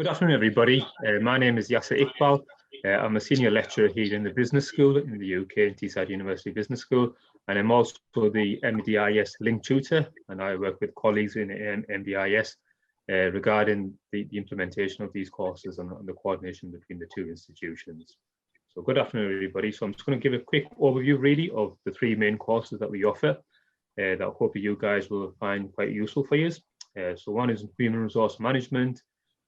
Good afternoon, everybody. My name is Yasser Iqbal. I'm a senior lecturer here in the business school in the UK, in Teesside University Business School, and I'm also the MDIS link tutor, and I work with colleagues in MDIS regarding the implementation of these courses and the coordination between the two institutions. So good afternoon, everybody. So I'm just going to give a quick overview, really, of the three main courses that we offer that hopefully you guys will find quite useful for you. So one is human resource management,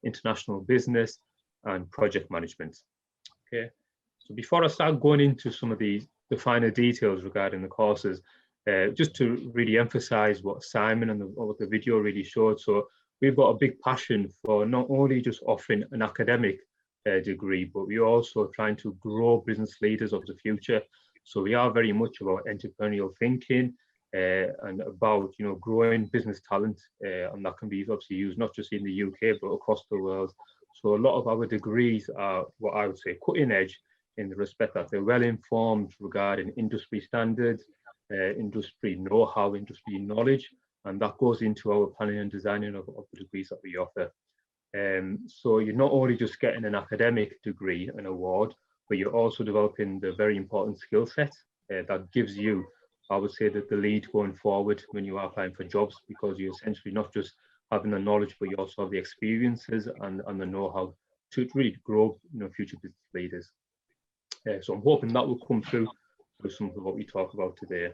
international business, and project management. Okay, so before I start going into some of the finer details regarding the courses, just to really emphasize what Simon and what the video really showed. So we've got a big passion for not only just offering an academic degree, but we're also trying to grow business leaders of the future. So we are very much about entrepreneurial thinking and about growing business talent, and that can be obviously used not just in the UK but across the world. So a lot of our degrees are what I would say cutting edge in the respect that they're well informed regarding industry standards, industry know-how, industry knowledge, and that goes into our planning and designing of the degrees that we offer. So you're not only just getting an academic degree, an award, but you're also developing the very important skill set that gives you, I would say, that the lead going forward when you are applying for jobs, because you're essentially not just having the knowledge, but you also have the experiences and the know-how to really grow future business leaders. So I'm hoping that will come through with some of what we talk about today.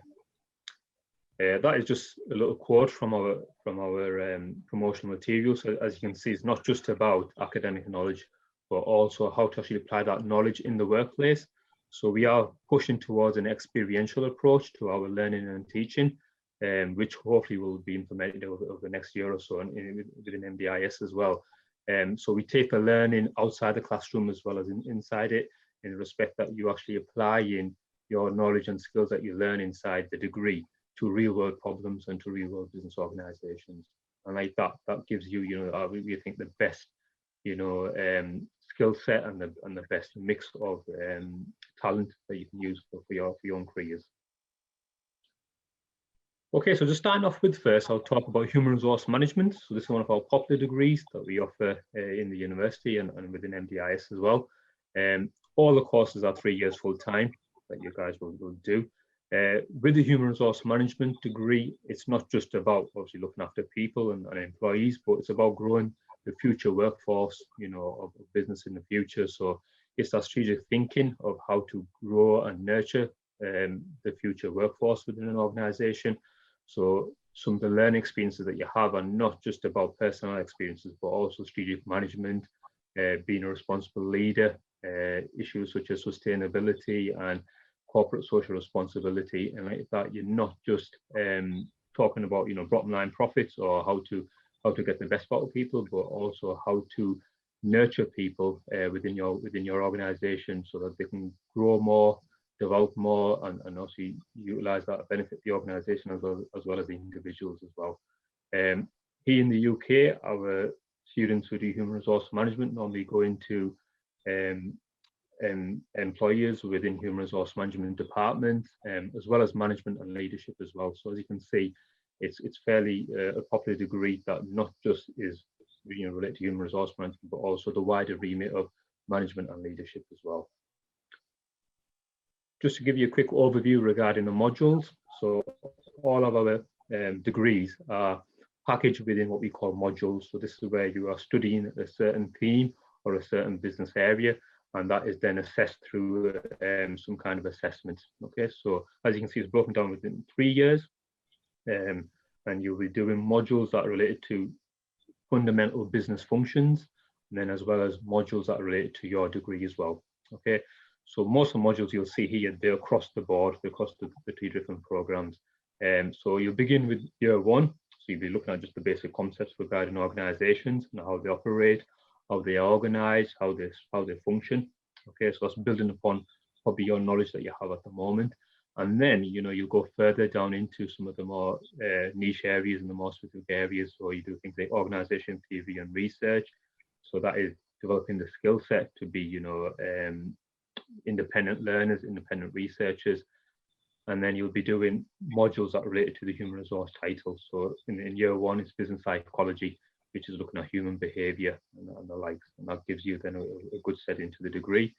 That is just a little quote from our promotional materials. So as you can see, it's not just about academic knowledge, but also how to actually apply that knowledge in the workplace. So we are pushing towards an experiential approach to our learning and teaching, which hopefully will be implemented over the next year or so within MDIS as well. So we take the learning outside the classroom as well as inside it, in the respect that you actually apply in your knowledge and skills that you learn inside the degree to real world problems and to real world business organizations. And like that gives you, we think the best, skill set and the best mix of talent that you can use for your own careers. Okay, so just starting off with first, I'll talk about human resource management. So this is one of our popular degrees that we offer in the university and within MDIS as well. All the courses are 3 years full time that you guys will do. With the human resource management degree, it's not just about obviously looking after people and employees, but it's about growing the future workforce, of business in the future. So it's that strategic thinking of how to grow and nurture the future workforce within an organization. So some of the learning experiences that you have are not just about personal experiences, but also strategic management, being a responsible leader, issues such as sustainability and corporate social responsibility. And like that, you're not just talking about bottom line profits or how to get the best out of people, but also how to nurture people within your organization so that they can grow more, develop more, and also utilize that benefit the organization as well as the individuals as well. Here in the UK, our students who do human resource management normally go into employers within human resource management departments, as well as management and leadership as well. So as you can see, it's fairly a popular degree that not just is related to human resource management, but also the wider remit of management and leadership as well. Just to give you a quick overview regarding the modules. So all of our degrees are packaged within what we call modules. So this is where you are studying a certain theme or a certain business area, and that is then assessed through some kind of assessment. Okay, so as you can see, it's broken down within 3 years, and you'll be doing modules that are related to fundamental business functions, and then as well as modules that are related to your degree as well. Okay, so most of the modules you'll see here, they're across the board, they're across the 2 different programs. So you'll begin with year 1, so you'll be looking at just the basic concepts regarding organizations and how they operate, how they are organized, how they function. Okay, so that's building upon probably your knowledge that you have at the moment. And then, you go further down into some of the more niche areas and the more specific areas. So you do things like organization theory and research. So that is developing the skill set to be, independent learners, independent researchers. And then you'll be doing modules that are related to the human resource title. So in year 1, it's business psychology. which is looking at human behaviour and the likes, and that gives you then a good set into the degree.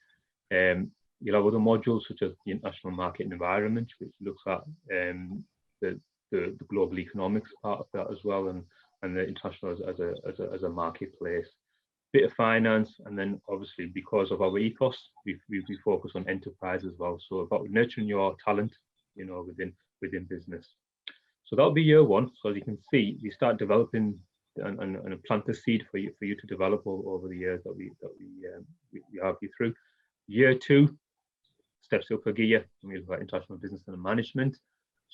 You'll have other modules such as the international market and environment, which looks at the global economics part of that as well, and the international as a marketplace. Bit of finance, and then obviously because of our ethos, we focus on enterprise as well. So about nurturing your talent, within business. So that'll be year one. So as you can see, we start developing and plant the seed for you to develop over the years that we have you through. Year two steps up a gear, and we look at international business and management.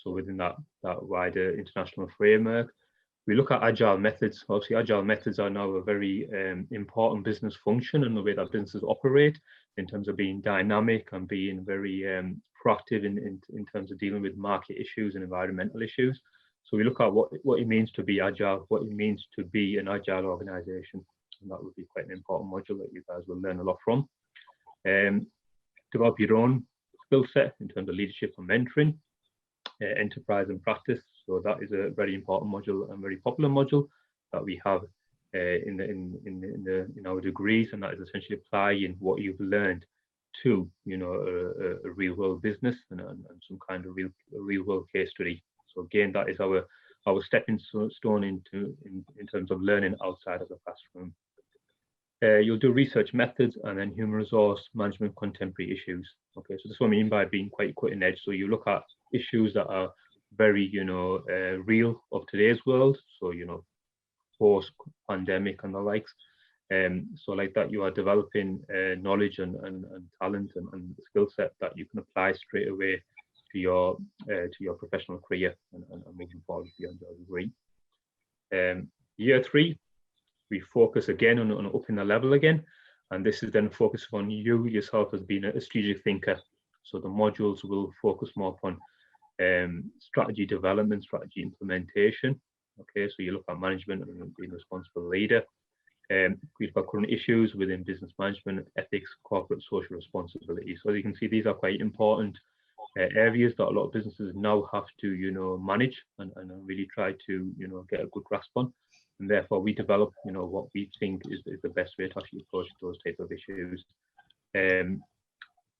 So within that wider international framework, we look at agile methods. Obviously, agile methods are now a very important business function in the way that businesses operate, in terms of being dynamic and being very proactive in terms of dealing with market issues and environmental issues. So we look at what it means to be agile, what it means to be an agile organization, and that would be quite an important module that you guys will learn a lot from. Develop your own skill set in terms of leadership and mentoring, enterprise and practice. So that is a very important module and very popular module that we have in our degrees, and that is essentially applying what you've learned to a real world business and some kind of real world case study. So again, that is our stepping stone in terms of learning outside of the classroom. You'll do research methods and then human resource management, contemporary issues. Okay, so that's what I mean by being quite cutting edge. So you look at issues that are very real of today's world. So post pandemic and the likes. So like that, you are developing knowledge and talent and skill set that you can apply straight away to your professional career and moving forward beyond your degree. Year three, we focus again on upping the level again, and this is then focused on you yourself as being a strategic thinker. So the modules will focus more upon strategy development, strategy implementation. Okay, so you look at management and being a responsible leader. We've got current issues within business management, ethics, corporate social responsibility. So as you can see, these are quite important areas that a lot of businesses now have to manage and really try to get a good grasp on. And therefore we develop what we think is the best way to actually approach those type of issues.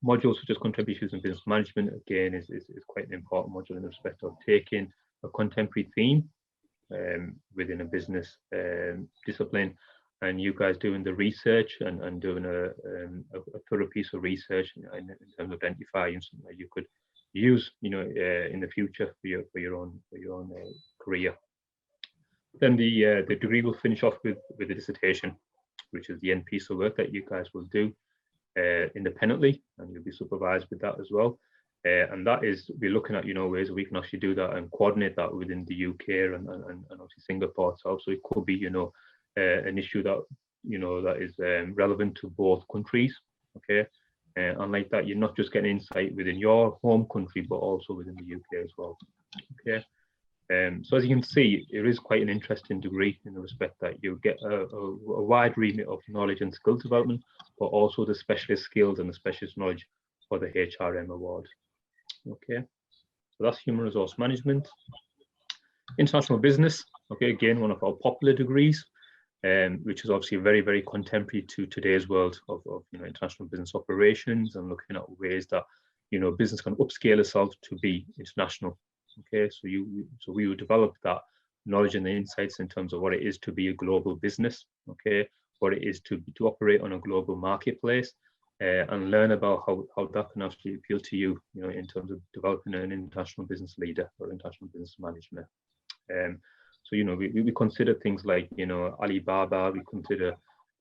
Modules such as contemporary issues in business management, again, is quite an important module in respect of taking a contemporary theme within a business discipline, and you guys doing the research and doing a thorough piece of research in terms of identifying something that you could use in the future for your own career. Then the degree will finish off with the dissertation, which is the end piece of work that you guys will do independently, and you'll be supervised with that as well. And that is, we're looking at ways we can actually do that and coordinate that within the UK and obviously Singapore itself. So it could be an issue that that is relevant to both countries. Okay, and like that, you're not just getting insight within your home country, but also within the UK as well. Okay. So as you can see, it is quite an interesting degree in the respect that you get a wide remit of knowledge and skill development, but also the specialist skills and the specialist knowledge for the HRM award. Okay, so that's human resource management. International business, okay, again, one of our popular degrees, which is obviously very, very contemporary to today's world of international business operations and looking at ways that business can upscale itself to be international. Okay, so we will develop that knowledge and the insights in terms of what it is to be a global business. Okay, what it is to operate on a global marketplace, and learn about how that can actually appeal to you, in terms of developing an international business leader or international business management. So we consider things like Alibaba, we consider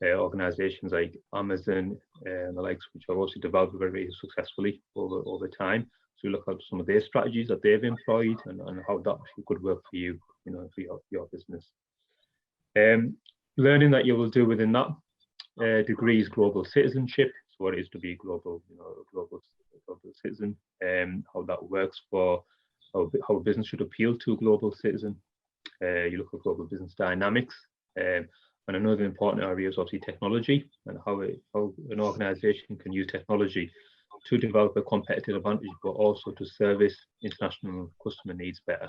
organizations like Amazon and the likes, which have also developed very, very successfully over time. So we look at some of their strategies that they've employed and how that actually could work for you, for your business. Learning that you will do within that degree is global citizenship. So what it is to be a global citizen, how that works for how a business should appeal to a global citizen. You look at global business dynamics, and another important area is obviously technology and how an organization can use technology to develop a competitive advantage, but also to service international customer needs better.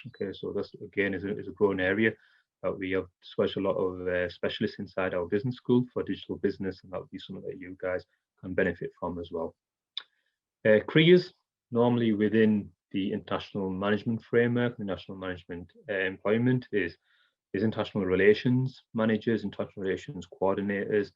Okay, so that's again is a growing area We have quite a lot of specialists inside our business school for digital business, and that would be something that you guys can benefit from as well. Careers, normally within the international management framework, the national management employment is international relations managers, international relations coordinators,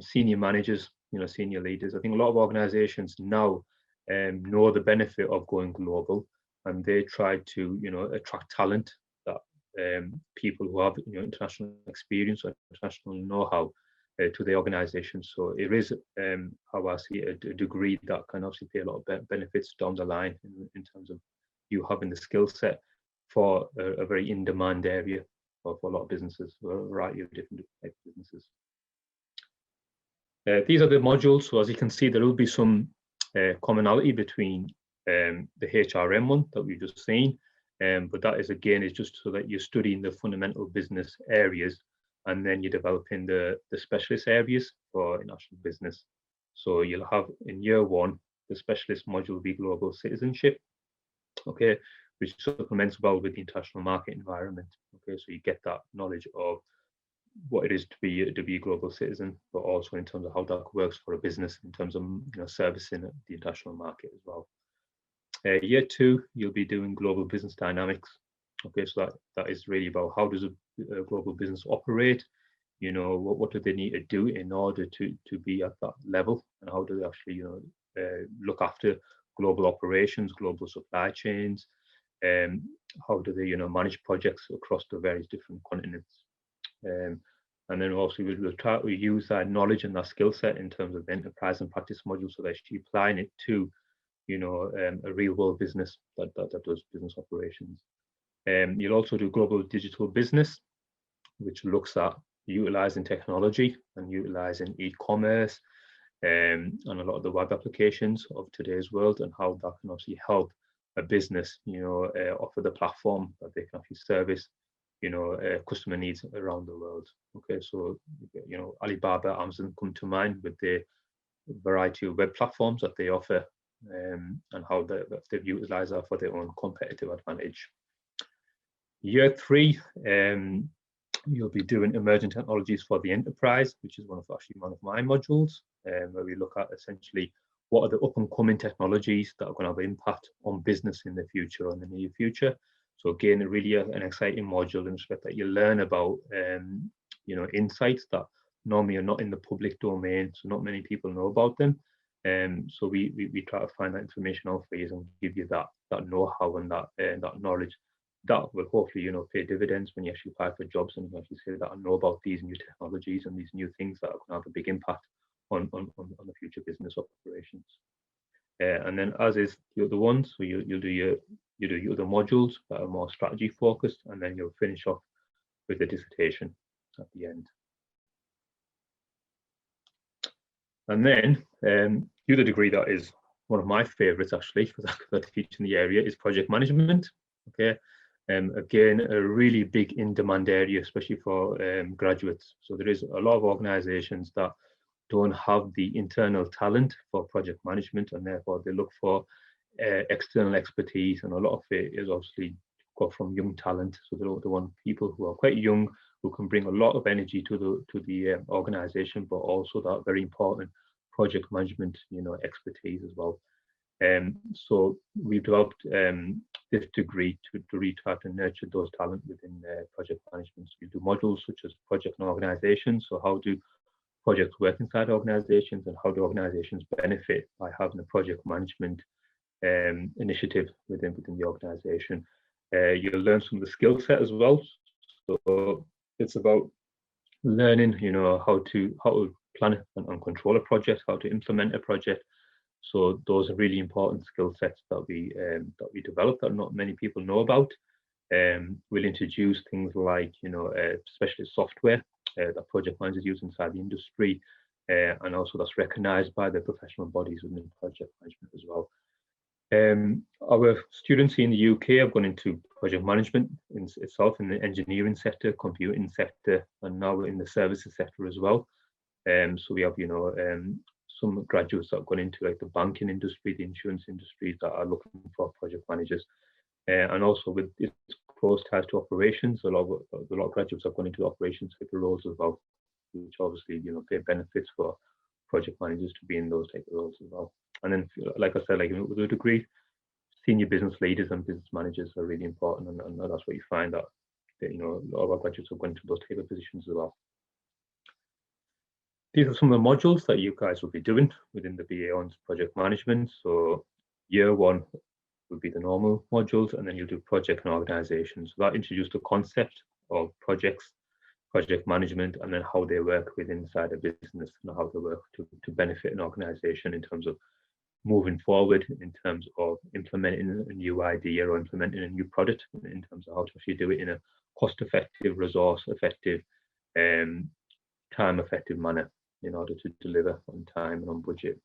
senior managers, senior leaders. I think a lot of organizations now know the benefit of going global, and they try to, attract talent that people who have, international experience or international know-how to the organization. So it is, how I see it, a degree that can obviously pay a lot of benefits down the line in terms of you having the skill set for a very in-demand area for a lot of businesses, for a variety of different types of businesses. These are the modules. So as you can see, there will be some commonality between the HRM one that we've just seen, but that is, again, is just so that you're studying the fundamental business areas, and then you're developing the specialist areas for international business. So you'll have in year one, the specialist module will be global citizenship, okay, which supplements well with the international market environment. Okay, so you get that knowledge of what it is to be a global citizen, but also in terms of how that works for a business in terms of servicing the international market as well. Year two, you'll be doing global business dynamics. Okay, so that is really about how does a global business operate? What do they need to do in order to be at that level, and how do they actually look after global operations, global supply chains, how do they manage projects across the various different continents. And then also we'll try to use that knowledge and that skill set in terms of the enterprise and practice module, so that you're applying it to a real world business that does business operations. You'll also do global digital business, which looks at utilizing technology and utilizing e-commerce and a lot of the web applications of today's world, and how that can obviously help a business offer the platform that they can actually service customer needs around the world. Okay, so Alibaba, Amazon come to mind with the variety of web platforms that they offer, and how they've utilized that for their own competitive advantage. Year three, you'll be doing emerging technologies for the enterprise, which is one of my modules, where we look at essentially what are the up and coming technologies that are going to have an impact on business in the future or in the near future. So again, really an exciting module in respect that you learn about insights that normally are not in the public domain, so not many people know about them. So we try to find that information out for you and give you that know-how and that knowledge that will hopefully pay dividends when you actually apply for jobs, and you actually say that I know about these new technologies and these new things that are going to have a big impact on the future business operations. And then, as is the other ones, so you'll do your other modules that are more strategy focused, and then you'll finish off with the dissertation at the end. And then the other degree that is one of my favorites, actually, because I teach in the area, is project management. Okay, again, a really big in-demand area, especially for graduates. So there is a lot of organizations that don't have the internal talent for project management, and therefore they look for external expertise, and a lot of it is obviously got from young talent. So they want people who are quite young, who can bring a lot of energy to the organization, but also that very important project management expertise as well. So we've developed this degree to really try to nurture those talent within project management. So we do modules such as project and organization. So how do projects work inside organizations, and how do organizations benefit by having a project management initiative within the organization. You'll learn some of the skill set as well. So it's about learning, how to plan and control a project, how to implement a project. So those are really important skill sets that we develop that not many people know about. We'll introduce things like specialist software that project managers use inside the industry, and also that's recognised by the professional bodies within project management as well. Our students here in the UK have gone into project management itself in the engineering sector, computing sector, and now in the services sector as well. So we have some graduates that have gone into like the banking industry, the insurance industry, that are looking for project managers, and also with it's close ties to operations. A lot of graduates have gone into operations type of roles as well, which obviously, pay benefits for project managers to be in those type of roles as well. And then, like I said, like with a degree, senior business leaders and business managers are really important, and that's what you find that a lot of our graduates have gone into those type of positions as well. These are some of the modules that you guys will be doing within the BA on project management. So year one will be the normal modules, and then you'll do project and organization. So that introduces the concept of projects, project management, and then how they work within inside a business and how they work to benefit an organization in terms of moving forward, in terms of implementing a new idea or implementing a new product, in terms of how to actually do it in a cost-effective, resource-effective, time-effective manner in order to deliver on time and on budget.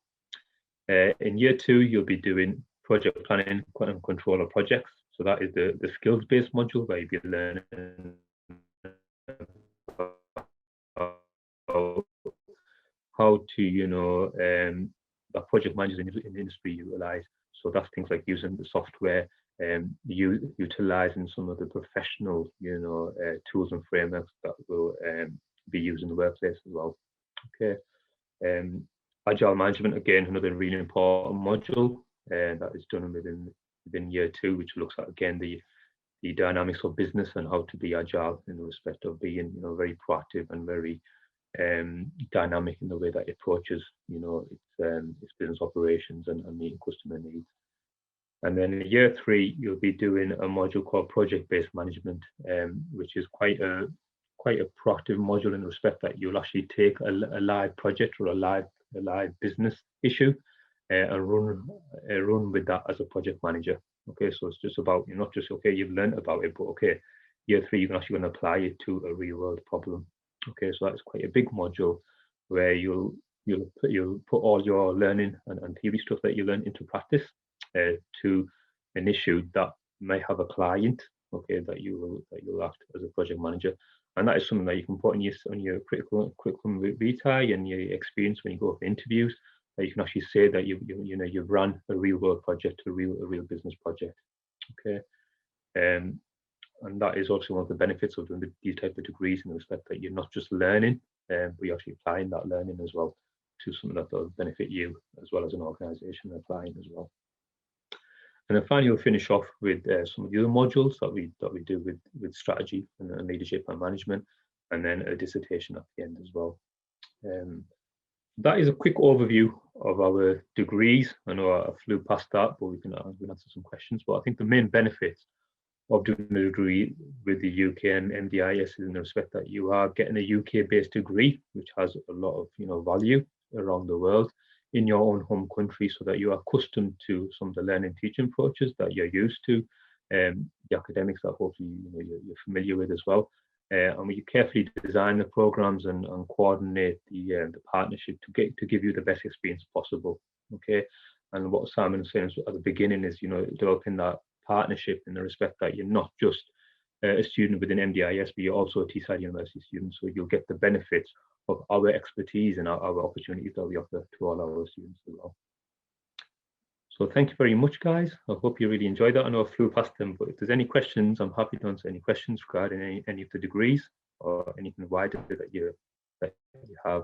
In year two, you'll be doing project planning and control of projects. So that is the skills-based module where you'll be learning how to, that project managers in the industry utilize. So that's things like using the software, utilizing some of the professional, tools and frameworks that will be used in the workplace as well. Okay. Agile management, again, another really important module that is done within year two, which looks at, again, the dynamics of business and how to be agile in the respect of being, very proactive and very dynamic in the way that it approaches, its business operations and meeting customer needs. And then in year three, you'll be doing a module called project-based management, which is quite a proactive module in the respect that you'll actually take a live project or a live business issue and run with that as a project manager. Okay, so it's just about, you're not just, okay, you've learned about it, but okay, year three, you're actually going to apply it to a real world problem. Okay, so that's quite a big module where you'll put all your learning and theory stuff that you learn into practice to an issue that may have a client, okay, that you'll act as a project manager. And that is something that you can put on your curriculum vitae and your experience when you go for interviews. That you can actually say that you've run a real world project, a real business project. Okay, and that is also one of the benefits of doing these type of degrees, in the respect that you're not just learning, but you're actually applying that learning as well to something that will benefit you as well as an organisation applying as well. And then finally, we'll finish off with some of the other modules that we do with strategy and leadership and management, and then a dissertation at the end as well. That is a quick overview of our degrees. I know I flew past that, but we can answer some questions. But I think the main benefits of doing a degree with the UK and MDIS is in the respect that you are getting a UK-based degree, which has a lot of value around the world in your own home country, so that you are accustomed to some of the learning teaching approaches that you're used to, the academics that hopefully you're familiar with as well. And we carefully design the programs and coordinate the partnership to give you the best experience possible. Okay, and what Simon was saying at the beginning is developing that partnership in the respect that you're not just a student within MDIS, but you're also a Teesside University student, so you'll get the benefits of our expertise and our opportunities that we offer to all our students as well. So thank you very much, guys. I hope you really enjoyed that. I know I flew past them, but if there's any questions, I'm happy to answer any questions regarding any of the degrees or anything wider that you have.